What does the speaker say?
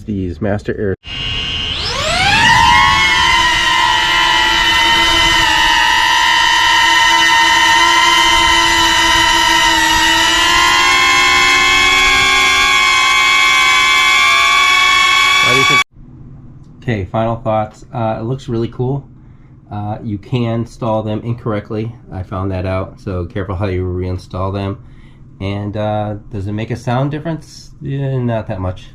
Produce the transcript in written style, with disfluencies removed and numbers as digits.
use these Master Air. Okay, final thoughts. It looks really cool. You can install them incorrectly. I found that out, so careful how you reinstall them. And does it make a sound difference? Yeah, not that much.